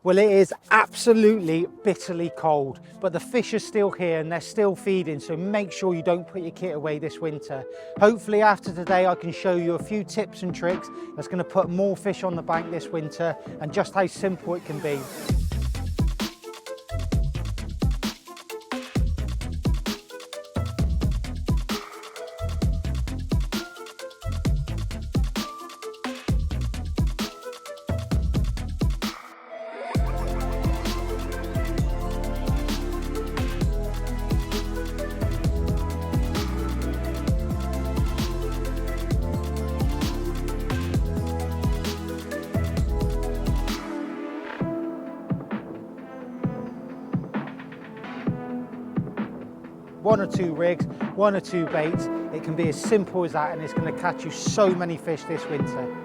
Well, it is absolutely bitterly cold, but the fish are still here and they're still feeding, so make sure you don't put your kit away this winter. Hopefully after today I can show you a few tips and tricks that's going to put more fish on the bank this winter and just how simple it can be. One or two rigs, one or two baits. It can be as simple as that and it's going to catch you so many fish this winter.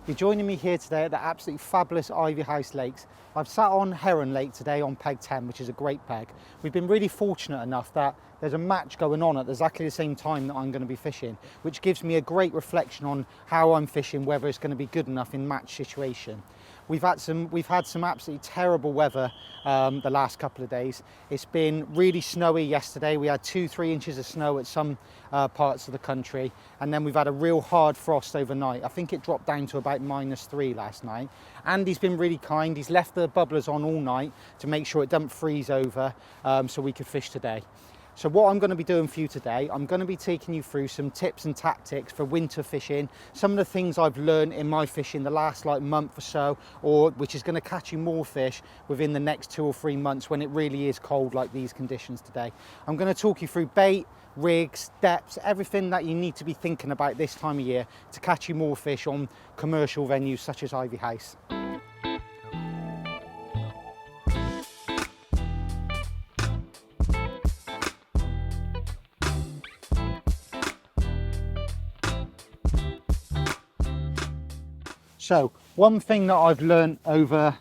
You're joining me here today at the absolutely fabulous Ivy House Lakes. I've sat on Heron Lake today on peg 10, which is a great peg. We've been really fortunate enough that there's a match going on at exactly the same time that I'm going to be fishing, which gives me a great reflection on how I'm fishing, whether it's going to be good enough in match situation. We've had some absolutely terrible weather the last couple of days. It's been really snowy yesterday. We had 2-3 inches of snow at some parts of the country, and then we've had a real hard frost overnight. I think it dropped down to about -3 last night. Andy's been really kind. He's left the bubblers on all night to make sure it doesn't freeze over so we could fish today. So what I'm going to be doing for you today, I'm going to be taking you through some tips and tactics for winter fishing, some of the things I've learned in my fishing the last month or so, or which is going to catch you more fish within the next 2 or 3 months when it really is cold like these conditions today. I'm going to talk you through bait, rigs, depths, everything that you need to be thinking about this time of year to catch you more fish on commercial venues such as Ivy House. So one thing that I've learned over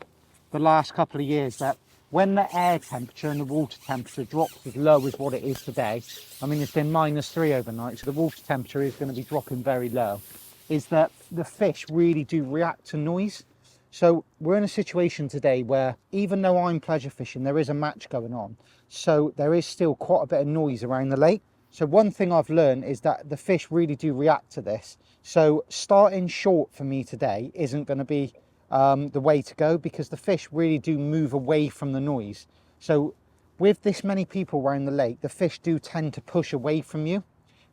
the last couple of years, that when the air temperature and the water temperature drops as low as what it is today, I mean it's been -3 overnight, so the water temperature is going to be dropping very low, is that the fish really do react to noise. So we're in a situation today where even though I'm pleasure fishing, there is a match going on, so there is still quite a bit of noise around the lake. So one thing I've learned is that the fish really do react to this. So starting short for me today isn't going to be the way to go, because the fish really do move away from the noise. So with this many people around the lake, the fish do tend to push away from you.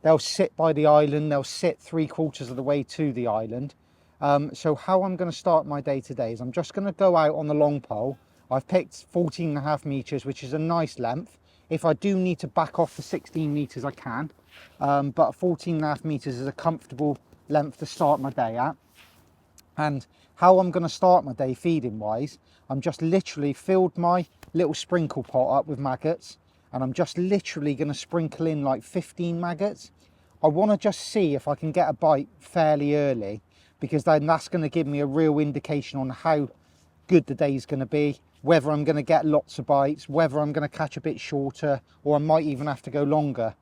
They'll sit by the island, they'll sit 3/4 of the way to the island. So how I'm going to start my day today is I'm just going to go out on the long pole. I've picked 14.5 meters, which is a nice length. If I do need to back off to 16 meters, I can, but 14.5 meters is a comfortable length to start my day at. And how I'm going to start my day feeding wise, I'm just literally filled my little sprinkle pot up with maggots, and I'm just literally going to sprinkle in like 15 maggots. I want to just see if I can get a bite fairly early, because then that's going to give me a real indication on how good the day is going to be, whether I'm going to get lots of bites, whether I'm going to catch a bit shorter, or I might even have to go longer.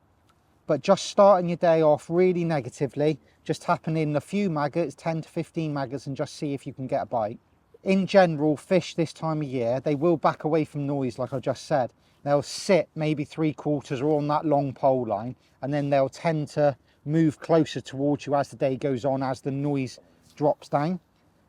But just starting your day off really negatively, just tapping in a few maggots, 10 to 15 maggots, and just see if you can get a bite. In general, fish this time of year, they will back away from noise, like I just said. They'll sit maybe 3/4 or on that long pole line, and then they'll tend to move closer towards you as the day goes on, as the noise drops down.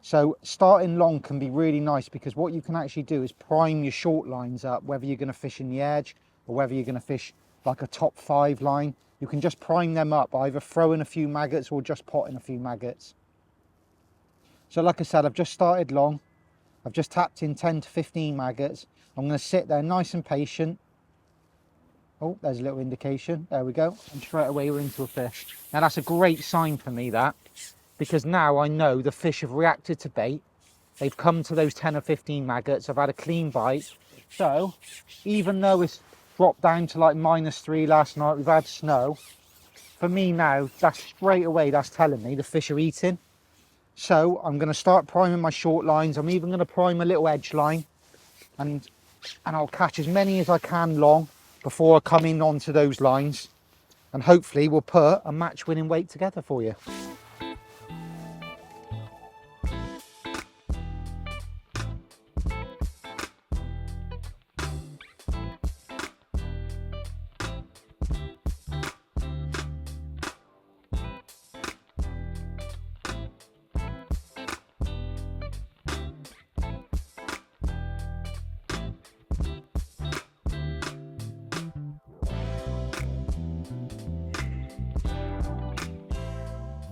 So starting long can be really nice, because what you can actually do is prime your short lines up, whether you're going to fish in the edge or whether you're going to fish like a top 5 line. You can just prime them up, either throwing a few maggots or just potting a few maggots. So like I said, I've just started long. I've just tapped in 10 to 15 maggots. I'm going to sit there nice and patient. Oh, there's a little indication. There we go. And straight away we're into a fish. Now that's a great sign for me, that, because now I know the fish have reacted to bait. They've come to those 10 or 15 maggots. I've had a clean bite. So even though it's dropped down to like -3 last night, we've had snow, for me now, that's straight away, that's telling me the fish are eating. So I'm going to start priming my short lines. I'm even going to prime a little edge line, and and I'll catch as many as I can long before I come in onto those lines, and hopefully we'll put a match winning weight together for you.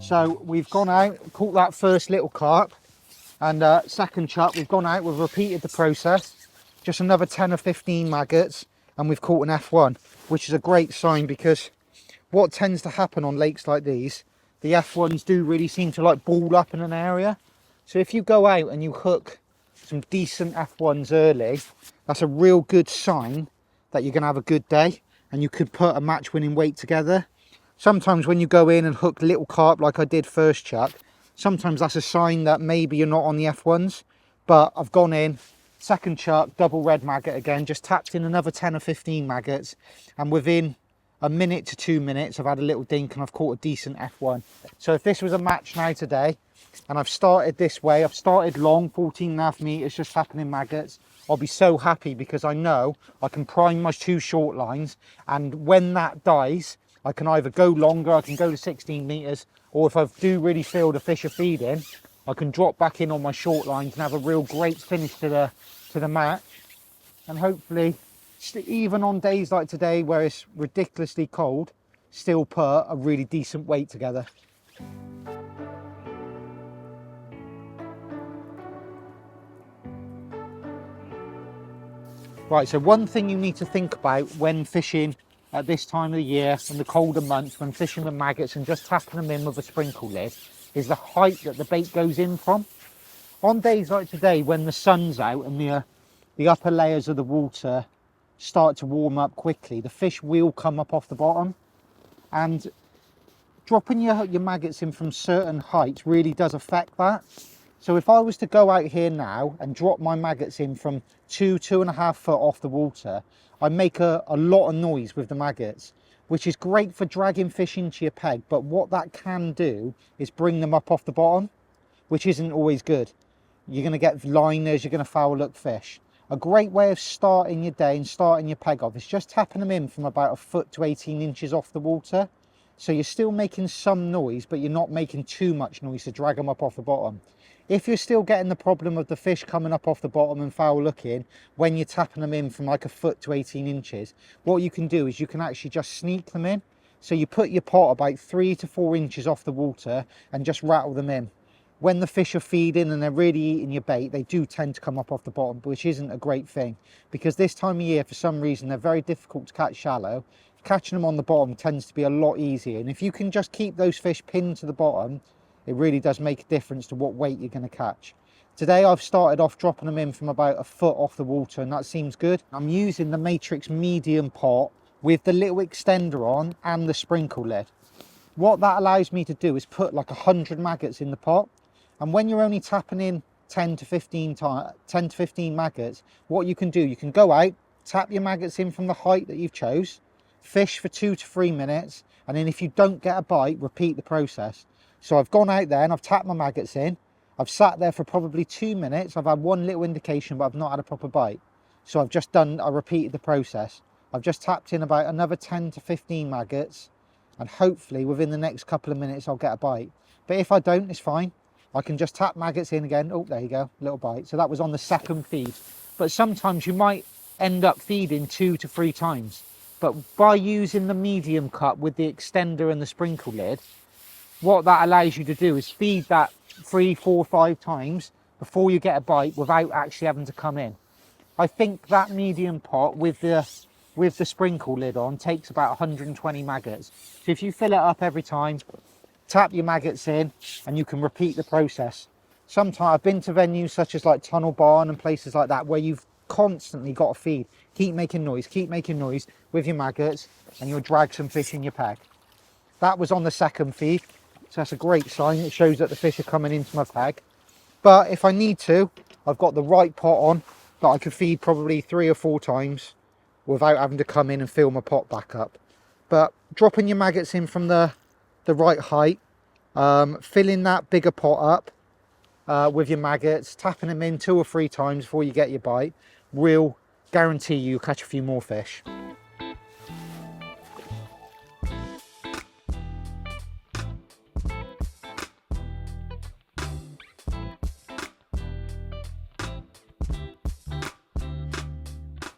So we've gone out, caught that first little carp, and second chuck, we've gone out, we've repeated the process, just another 10 or 15 maggots, and we've caught an F1, which is a great sign, because what tends to happen on lakes like these, the F1s do really seem to like ball up in an area. So if you go out and you hook some decent F1s early, that's a real good sign that you're going to have a good day, and you could put a match winning weight together. Sometimes when you go in and hook little carp like I did first chuck, sometimes that's a sign that maybe you're not on the F1s. But I've gone in, second chuck, double red maggot again, just tapped in another 10 or 15 maggots, and within a minute to 2 minutes I've had a little dink and I've caught a decent F1. So if this was a match now today, and I've started this way, I've started long, 14.5 meters, just tapping in maggots, I'll be so happy, because I know I can prime my 2 short lines, and when that dies, I can either go longer, I can go to 16 meters, or if I do really feel the fish are feeding, I can drop back in on my short lines and have a real great finish to the match. And hopefully, even on days like today where it's ridiculously cold, still put a really decent weight together. Right, so one thing you need to think about when fishing at this time of the year, in the colder months, when fishing with maggots and just tapping them in with a sprinkle lid, is the height that the bait goes in from. On days like today, when the sun's out and the upper layers of the water start to warm up quickly, the fish will come up off the bottom, and dropping your maggots in from certain heights really does affect that. So if I was to go out here now and drop my maggots in from 2.5 foot off the water, I make a lot of noise with the maggots, which is great for dragging fish into your peg, but what that can do is bring them up off the bottom, which isn't always good. You're going to get liners, you're going to foul look fish. A great way of starting your day and starting your peg off is just tapping them in from about 1 foot to 18 inches off the water. So you're still making some noise, but you're not making too much noise to drag them up off the bottom. If you're still getting the problem of the fish coming up off the bottom and foul looking when you're tapping them in from like 1 foot to 18 inches, what you can do is you can actually just sneak them in. So you put your pot about 3 to 4 inches off the water and just rattle them in. When the fish are feeding and they're really eating your bait, they do tend to come up off the bottom, which isn't a great thing, because this time of year, for some reason, they're very difficult to catch shallow. Catching them on the bottom tends to be a lot easier, and if you can just keep those fish pinned to the bottom, it really does make a difference to what weight you're going to catch. Today I've started off dropping them in from about 1 foot off the water, and that seems good. I'm using the Matrix medium pot with the little extender on and the sprinkle lid. What that allows me to do is put like 100 maggots in the pot, and when you're only tapping in 10 to 15 maggots, what you can do, you can go out, tap your maggots in from the height that you've chose, fish for 2 to 3 minutes, and then if you don't get a bite, repeat the process. So I've gone out there and I've tapped my maggots in. I've sat there for probably 2 minutes. I've had one little indication, but I've not had a proper bite. So I repeated the process. I've just tapped in about another 10 to 15 maggots, and hopefully within the next couple of minutes I'll get a bite. But if I don't, it's fine. I can just tap maggots in again. Oh, there you go, little bite. So that was on the second feed. But sometimes you might end up feeding 2 to 3 times. But by using the medium cup with the extender and the sprinkle lid, what that allows you to do is feed that 3, 4, 5 times before you get a bite without actually having to come in. I think that medium pot with the sprinkle lid on takes about 120 maggots. So if you fill it up every time, tap your maggots in, and you can repeat the process. Sometimes I've been to venues such as like Tunnel Barn and places like that where you've constantly got to feed. Keep making noise with your maggots, and you'll drag some fish in your peg. That was on the second feed, so that's a great sign. It shows that the fish are coming into my peg. But if I need to, I've got the right pot on, that I could feed probably 3 or 4 times without having to come in and fill my pot back up. But dropping your maggots in from the right height, filling that bigger pot up with your maggots, tapping them in 2 or 3 times before you get your bite, will guarantee you'll catch a few more fish.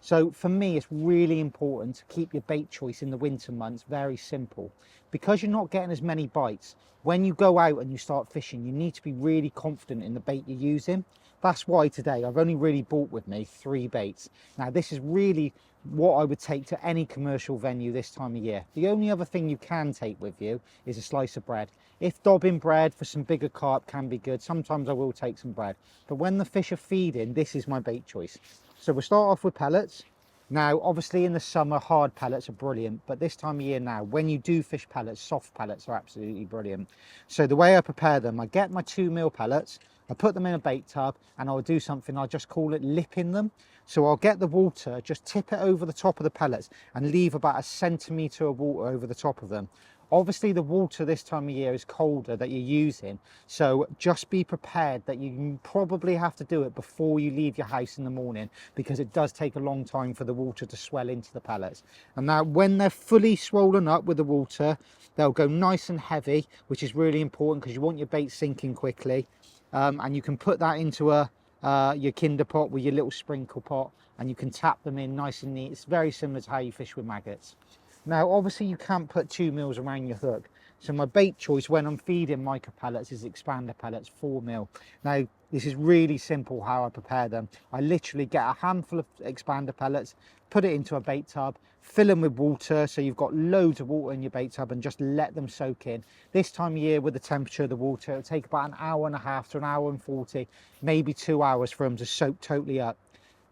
So for me, it's really important to keep your bait choice in the winter months very simple. Because you're not getting as many bites, when you go out and you start fishing, you need to be really confident in the bait you're using. That's why today I've only really brought with me 3 baits. Now this is really what I would take to any commercial venue this time of year. The only other thing you can take with you is a slice of bread. If dobbing bread for some bigger carp can be good, sometimes I will take some bread. But when the fish are feeding, this is my bait choice. So we'll start off with pellets. Now, obviously in the summer, hard pellets are brilliant, but this time of year now, when you do fish pellets, soft pellets are absolutely brilliant. So the way I prepare them, I get my 2mm pellets, I put them in a bait tub, and I'll do something, I just call it lipping them. So I'll get the water, just tip it over the top of the pellets, and leave about 1 centimetre of water over the top of them. Obviously the water this time of year is colder that you're using, so just be prepared that you probably have to do it before you leave your house in the morning, because it does take a long time for the water to swell into the pellets. And now when they're fully swollen up with the water, they'll go nice and heavy, which is really important because you want your bait sinking quickly. And you can put that into your kinder pot with your little sprinkle pot, and you can tap them in nice and neat. It's very similar to how you fish with maggots. Now obviously you can't put 2mm around your hook, so my bait choice when I'm feeding micro pellets is expander pellets, 4mm. Now this is really simple how I prepare them. I literally get a handful of expander pellets, put it into a bait tub, fill them with water, so you've got loads of water in your bait tub, and just let them soak in. This time of year with the temperature of the water, it'll take about 1.5 hours to 1 hour and 40, maybe 2 hours for them to soak totally up.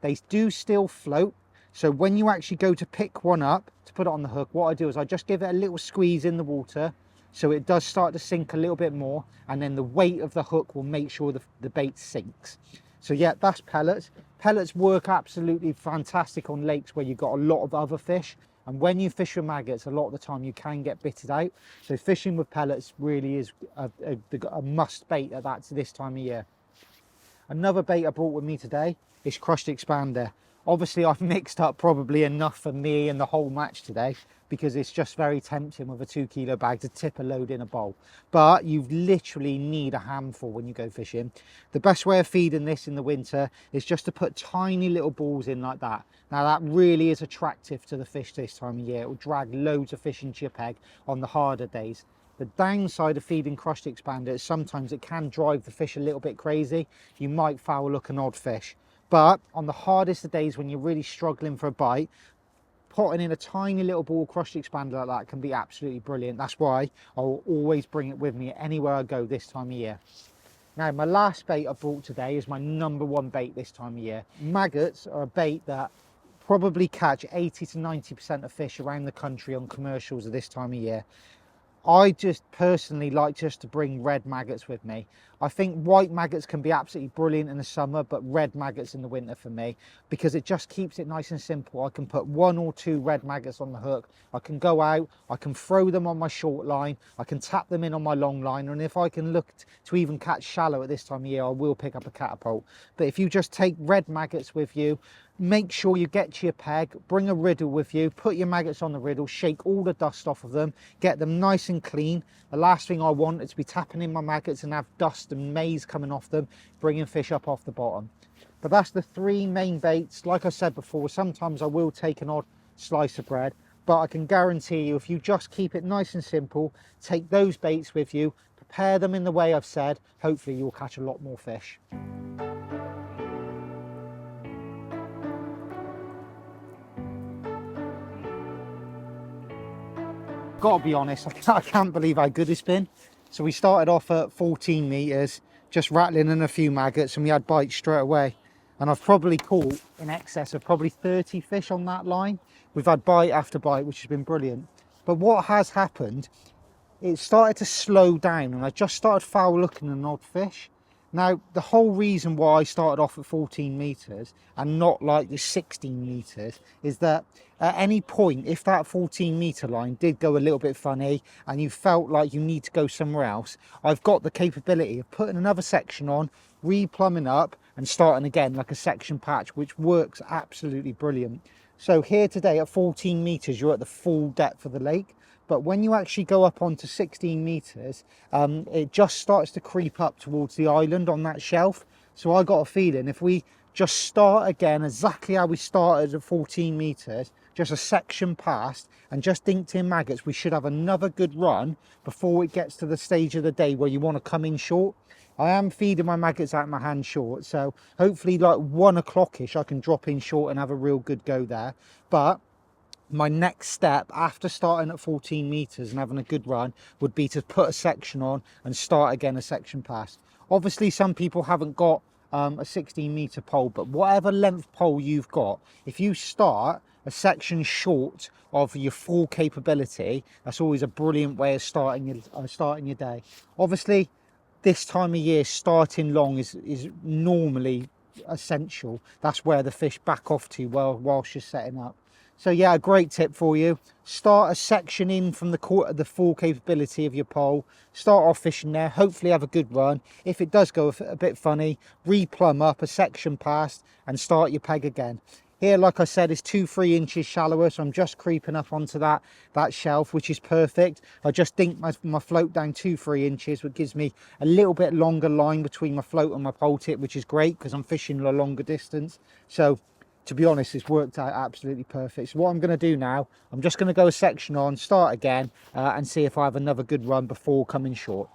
They do still float. So when you actually go to pick one up to put it on the hook, what I do is I just give it a little squeeze in the water so it does start to sink a little bit more, and then the weight of the hook will make sure the bait sinks. So yeah, that's pellets. Pellets work absolutely fantastic on lakes where you've got a lot of other fish, and when you fish with maggots, a lot of the time you can get bitted out. So fishing with pellets really is a must bait at this time of year. Another bait I brought with me today is crushed expander. Obviously I've mixed up probably enough for me and the whole match today, because it's just very tempting with a 2 kilo bag to tip a load in a bowl. But you literally need a handful when you go fishing. The best way of feeding this in the winter is just to put tiny little balls in like that. Now that really is attractive to the fish this time of year. It will drag loads of fish into your peg on the harder days. The downside of feeding crushed expander is sometimes it can drive the fish a little bit crazy. You might foul hook an odd fish. But on the hardest of days when you're really struggling for a bite, potting in a tiny little ball crushed expander like that can be absolutely brilliant. That's why I will always bring it with me anywhere I go this time of year. Now my last bait I brought today is my #1 bait this time of year. Maggots are a bait that probably catch 80 to 90% of fish around the country on commercials at this time of year. I just personally like just to bring red maggots with me. I think white maggots can be absolutely brilliant in the summer, but red maggots in the winter for me, because it just keeps it nice and simple. I can put 1 or 2 red maggots on the hook. I can go out, I can throw them on my short line, I can tap them in on my long line, and if I can look to even catch shallow at this time of year, I will pick up a catapult. But if you just take red maggots with you, make sure you get to your peg, bring a riddle with you, put your maggots on the riddle, shake all the dust off of them, get them nice and clean. The last thing I want is to be tapping in my maggots and have dust and maize coming off them, bringing fish up off the bottom. But that's the 3 main baits. Like I said before, sometimes I will take an odd slice of bread, but I can guarantee you if you just keep it nice and simple, take those baits with you, prepare them in the way I've said, hopefully you'll catch a lot more fish. Gotta be honest, I can't believe how good it's been. So we started off at 14 meters, just rattling in a few maggots, and we had bites straight away. And I've probably caught in excess of probably 30 fish on that line. We've had bite after bite, which has been brilliant. But what has happened, it started to slow down, and I just started foul looking an odd fish. Now, the whole reason why I started off at 14 metres and not like the 16 metres is that at any point, if that 14 metre line did go a little bit funny and you felt like you need to go somewhere else, I've got the capability of putting another section on, re-plumbing up and starting again like a section patch, which works absolutely brilliant. So here today at 14 metres, you're at the full depth of the lake. But when you actually go up onto 16 metres, it just starts to creep up towards the island on that shelf. So I got a feeling if we just start again exactly how we started at 14 metres, just a section past and just dinked in maggots, we should have another good run before it gets to the stage of the day where you want to come in short. I am feeding my maggots out my hand short, so hopefully like 1 o'clock-ish I can drop in short and have a real good go there. But my next step after starting at 14 metres and having a good run would be to put a section on and start again a section past. Obviously some people haven't got a 16 metre pole, but whatever length pole you've got, if you start a section short of your full capability, that's always a brilliant way of starting your day. Obviously this time of year starting long is normally essential. That's where the fish back off to whilst you're setting up. So yeah, a great tip for you. Start a section in from the full capability of your pole. Start off fishing there, hopefully have a good run. If it does go a bit funny, re-plumb up a section past and start your peg again. Here, like I said, is 2-3 inches shallower, so I'm just creeping up onto that shelf, which is perfect. I just dink my float down 2-3 inches, which gives me a little bit longer line between my float and my pole tip, which is great because I'm fishing a longer distance. So to be honest, it's worked out absolutely perfect. So what I'm going to do now, I'm just going to go a section on, start again, and see if I have another good run before coming short.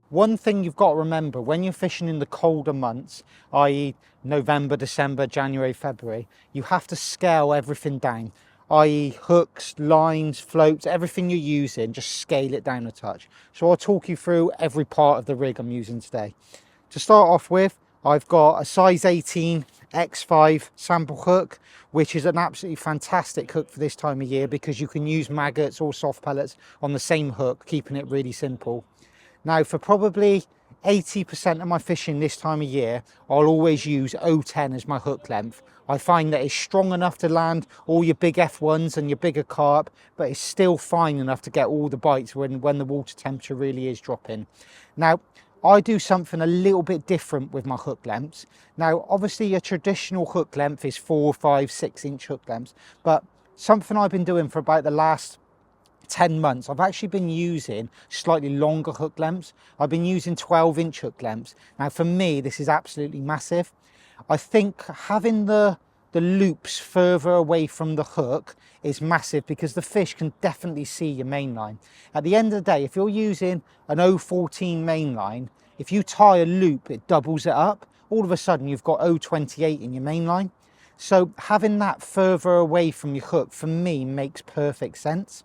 One thing you've got to remember when you're fishing in the colder months, i.e. November, December, January, February, you have to scale everything down, i.e. hooks, lines, floats, everything you're using, just scale it down a touch. So I'll talk you through every part of the rig I'm using today. To start off with, I've got a size 18 X5 sample hook, which is an absolutely fantastic hook for this time of year because you can use maggots or soft pellets on the same hook, keeping it really simple. Now, for probably 80% of my fishing this time of year, I'll always use 010 as my hook length. I find that it's strong enough to land all your big F1s and your bigger carp, but it's still fine enough to get all the bites when the water temperature really is dropping. Now, I do something a little bit different with my hook lengths. Now, obviously a traditional hook length is 4, 5, 6 inch hook lengths, but something I've been doing for about the last 10 months, I've actually been using slightly longer hook lengths. I've been using 12-inch hook lengths. Now for me, this is absolutely massive. I think having the loops further away from the hook is massive because the fish can definitely see your main line. At the end of the day, if you're using an 014 main line, if you tie a loop, it doubles it up. All of a sudden you've got 028 in your main line. So having that further away from your hook for me makes perfect sense.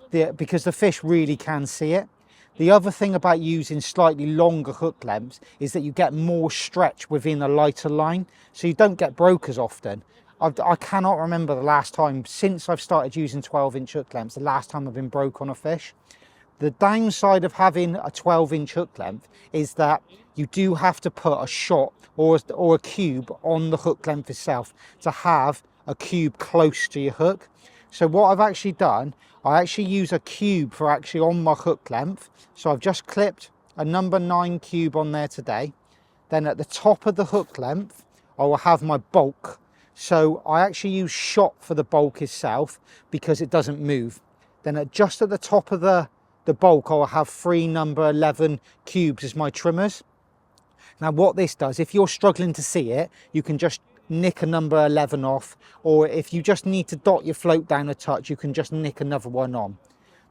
Because the fish really can see it. The other thing about using slightly longer hook lengths is that you get more stretch within a lighter line, so you don't get broke as often. I cannot remember the last time, since I've started using 12-inch hook lengths, the last time I've been broke on a fish. The downside of having a 12-inch hook length is that you do have to put a shot or a cube on the hook length itself to have a cube close to your hook. So what I've actually done, I actually use a cube for actually on my hook length. So I've just clipped a number 9 cube on there today. Then at the top of the hook length, I will have my bulk. So I actually use shot for the bulk itself because it doesn't move. Then just at the top of the bulk, I will have 3 number 11 cubes as my trimmers. Now what this does, if you're struggling to see it, you can just nick a number 11 off, or if you just need to dot your float down a touch, you can just nick another one on.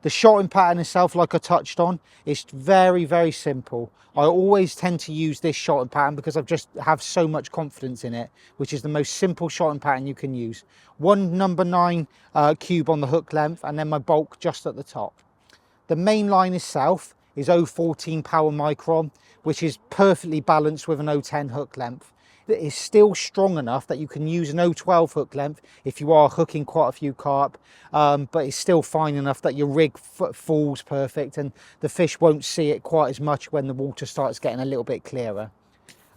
The shotting pattern itself, like I touched on, is very, very simple. I always tend to use this shotting pattern because I just have so much confidence in it, which is the most simple shotting pattern you can use. One number 9 cube on the hook length, and then my bulk just at the top. The main line itself is 0.14 power micron, which is perfectly balanced with an 0.10 hook length. It is still strong enough that you can use an 0.12 hook length if you are hooking quite a few carp, but it's still fine enough that your rig falls perfect and the fish won't see it quite as much when the water starts getting a little bit clearer.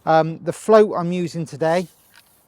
The float I'm using today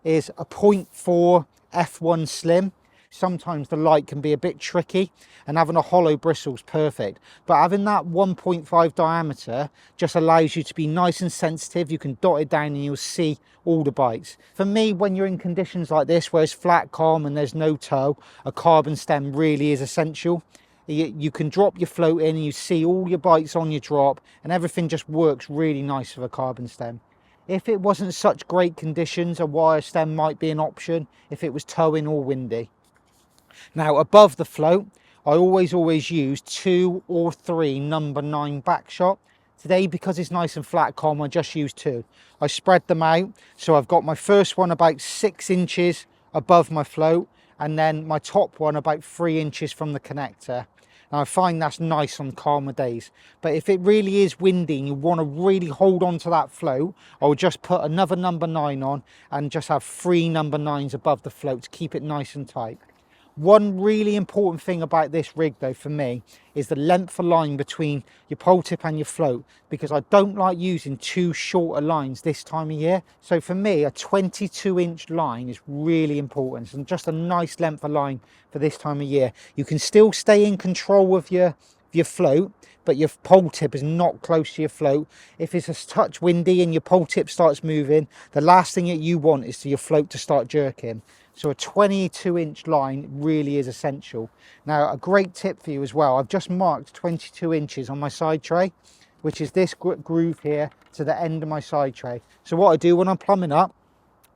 is a 0.4 F1 Slim. Sometimes the light can be a bit tricky, and having a hollow bristle is perfect, but having that 1.5 diameter just allows you to be nice and sensitive. You can dot it down and you'll see all the bites. For me, when you're in conditions like this where it's flat, calm and there's no tow, a carbon stem really is essential. You can drop your float in and you see all your bites on your drop, and everything just works really nice with a carbon stem. If it wasn't such great conditions, a wire stem might be an option if it was towing or windy. Now, above the float, I always use 2 or 3 number 9 back shot. Today, because it's nice and flat calm, I just use 2. I spread them out, so I've got my first one about 6 inches above my float, and then my top one about 3 inches from the connector. Now, I find that's nice on calmer days, but if it really is windy and you want to really hold on to that float, I'll just put another number 9 on and just have 3 number 9s above the float to keep it nice and tight. One really important thing about this rig though for me is the length of line between your pole tip and your float, because I don't like using too shorter lines this time of year. So for me, a 22-inch line is really important, and just a nice length of line for this time of year. You can still stay in control of your float, but your pole tip is not close to your float. If it's a touch windy and your pole tip starts moving, the last thing that you want is for your float to start jerking. So a 22-inch line really is essential. Now, a great tip for you as well, I've just marked 22 inches on my side tray, which is this groove here to the end of my side tray. So what I do when I'm plumbing up,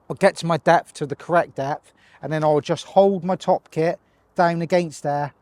I'll get to my depth, to the correct depth, and then I'll just hold my top kit down against there,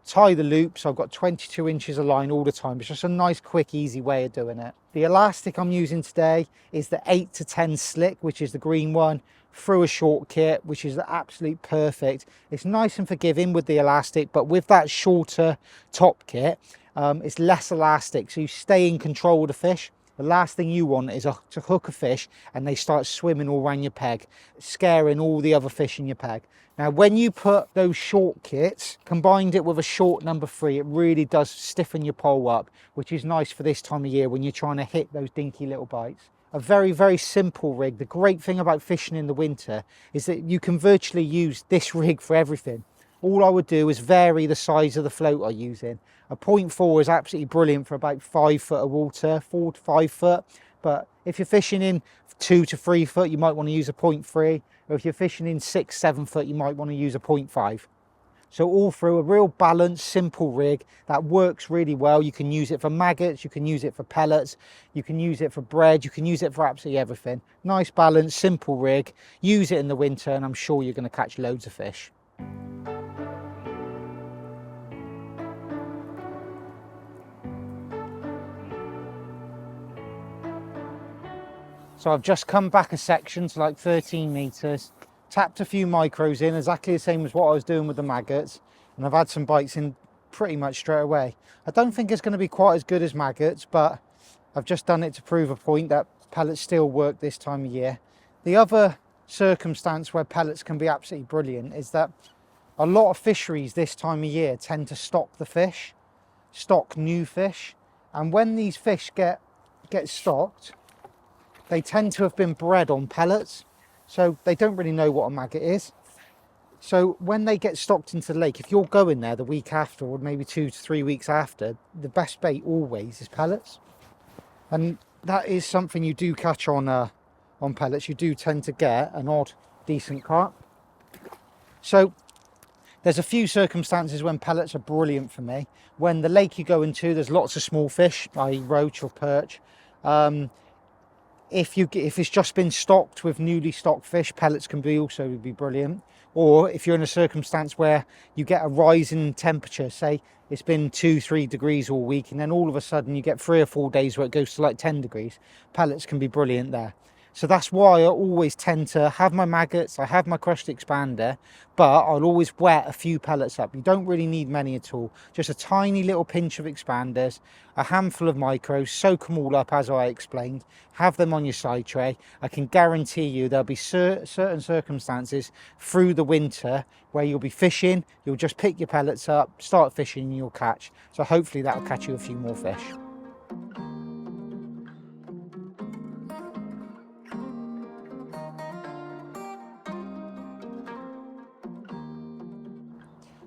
tie the loop, so I've got 22 inches of line all the time. It's just a nice, quick, easy way of doing it. The elastic I'm using today is the 8 to 10 slick, which is the green one, through a short kit, which is the absolute perfect. It's nice and forgiving with the elastic, but with that shorter top kit, it's less elastic, so you stay in control of the fish. The last thing you want is to hook a fish and they start swimming all around your peg, scaring all the other fish in your peg. Now, when you put those short kits, combined it with a short number 3, it really does stiffen your pole up, which is nice for this time of year when you're trying to hit those dinky little bites. A very, very simple rig. The great thing about fishing in the winter is that you can virtually use this rig for everything. All I would do is vary the size of the float I'm using. A 0.4 is absolutely brilliant for about 5 foot of water, 4 to 5 foot. But if you're fishing in 2 to 3 foot, you might want to use a 0.3. Or if you're fishing in 6, 7 foot, you might want to use a 0.5. So all through, a real balanced, simple rig that works really well. You can use it for maggots, you can use it for pellets, you can use it for bread, you can use it for absolutely everything. Nice, balanced, simple rig. Use it in the winter and I'm sure you're going to catch loads of fish. So I've just come back a section to like 13 meters. Tapped a few micros in, exactly the same as what I was doing with the maggots, and I've had some bites in pretty much straight away. I don't think it's going to be quite as good as maggots, but I've just done it to prove a point that pellets still work this time of year. The other circumstance where pellets can be absolutely brilliant is that a lot of fisheries this time of year tend to stock the fish, stock new fish, and when these fish get stocked, they tend to have been bred on pellets. So they don't really know what a maggot is. So when they get stocked into the lake, if you're going there the week after, or maybe 2 to 3 weeks after, the best bait always is pellets. And that is something you do catch on pellets. You do tend to get an odd, decent carp. So there's a few circumstances when pellets are brilliant for me. When the lake you go into, there's lots of small fish, i.e. roach or perch. If it's just been stocked with newly stocked fish, pellets can also be brilliant. Or if you're in a circumstance where you get a rise in temperature, say it's been 2-3 degrees all week, and then all of a sudden you get 3 or 4 days where it goes to like 10 degrees, pellets can be brilliant there. So that's why I always tend to have my maggots, I have my crushed expander, but I'll always wet a few pellets up. You don't really need many at all, just a tiny little pinch of expanders, a handful of micros, soak them all up as I explained, have them on your side tray. I can guarantee you there'll be certain circumstances through the winter where you'll be fishing, you'll just pick your pellets up, start fishing and you'll catch. So hopefully that'll catch you a few more fish.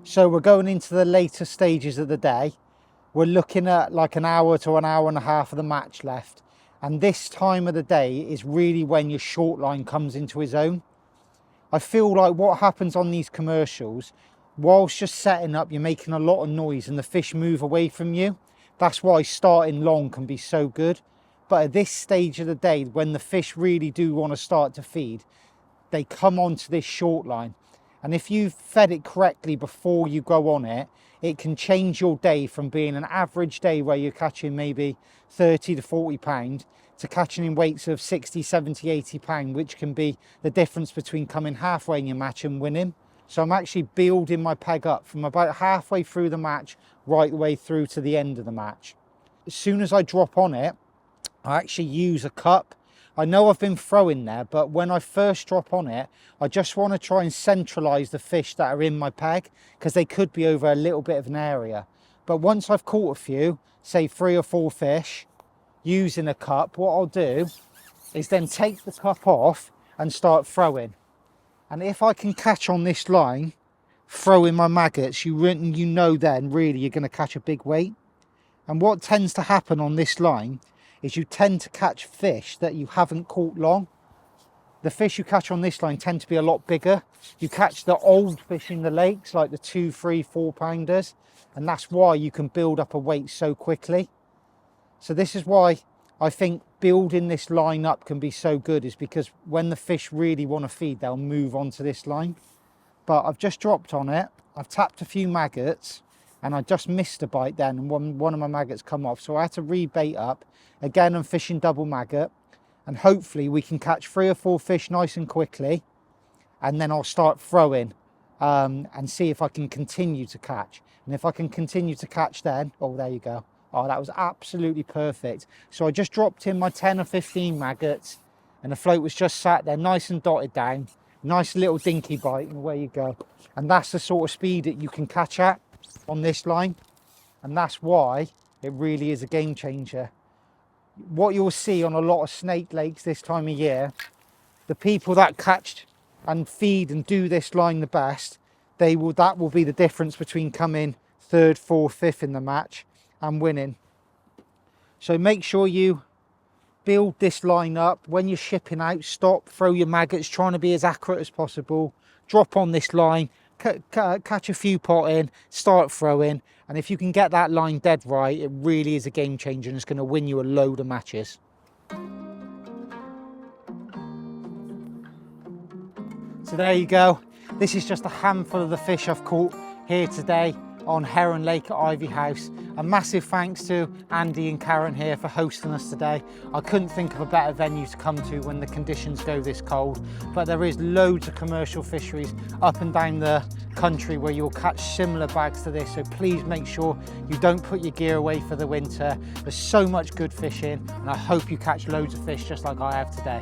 So we're going into the later stages of the day. We're looking at like an hour to an hour and a half of the match left. And this time of the day is really when your short line comes into its own. I feel like what happens on these commercials, whilst just setting up, you're making a lot of noise and the fish move away from you. That's why starting long can be so good. But at this stage of the day, when the fish really do want to start to feed, they come onto this short line. And if you've fed it correctly before you go on it, it can change your day from being an average day where you're catching maybe 30 to 40 pound to catching in weights of 60, 70, 80 pound, which can be the difference between coming halfway in your match and winning. So I'm actually building my peg up from about halfway through the match right the way through to the end of the match. As soon as I drop on it, I actually use a cup. I know I've been throwing there, but when I first drop on it, I just want to try and centralise the fish that are in my peg, because they could be over a little bit of an area. But once I've caught a few, say 3 or 4 fish, using a cup, what I'll do is then take the cup off and start throwing. And if I can catch on this line, throwing my maggots, you know then really you're going to catch a big weight. And what tends to happen on this line is you tend to catch fish that you haven't caught long. The fish you catch on this line tend to be a lot bigger. You catch the old fish in the lakes, like the 2, 3, 4 pounders, and that's why you can build up a weight so quickly. So this is why I think building this line up can be so good, is because when the fish really want to feed, they'll move onto this line. But I've just dropped on it, I've tapped a few maggots, and I just missed a bite then, and one of my maggots come off, so I had to rebait up. Again, I'm fishing double maggot, and hopefully we can catch 3 or 4 fish nice and quickly, and then I'll start throwing and see if I can continue to catch. And if I can continue to catch then, oh, there you go. Oh, that was absolutely perfect. So I just dropped in my 10 or 15 maggots, and the float was just sat there nice and dotted down. Nice little dinky bite, and away you go. And that's the sort of speed that you can catch at on this line, and that's why it really is a game changer. What you'll see on a lot of snake lakes this time of year, the people that catch and feed and do this line the best, that will be the difference between coming 3rd, 4th, 5th in the match and winning. So make sure you build this line up. When you're shipping out, stop, throw your maggots, trying to be as accurate as possible, drop on this line, catch a few pot in, start throwing, and if you can get that line dead right, it really is a game changer and it's going to win you a load of matches. So there you go. This is just a handful of the fish I've caught here today on Heron Lake at Ivy House. A massive thanks to Andy and Karen here for hosting us today. I couldn't think of a better venue to come to when the conditions go this cold, but there is loads of commercial fisheries up and down the country where you'll catch similar bags to this, so please make sure you don't put your gear away for the winter. There's so much good fishing, and I hope you catch loads of fish just like I have today.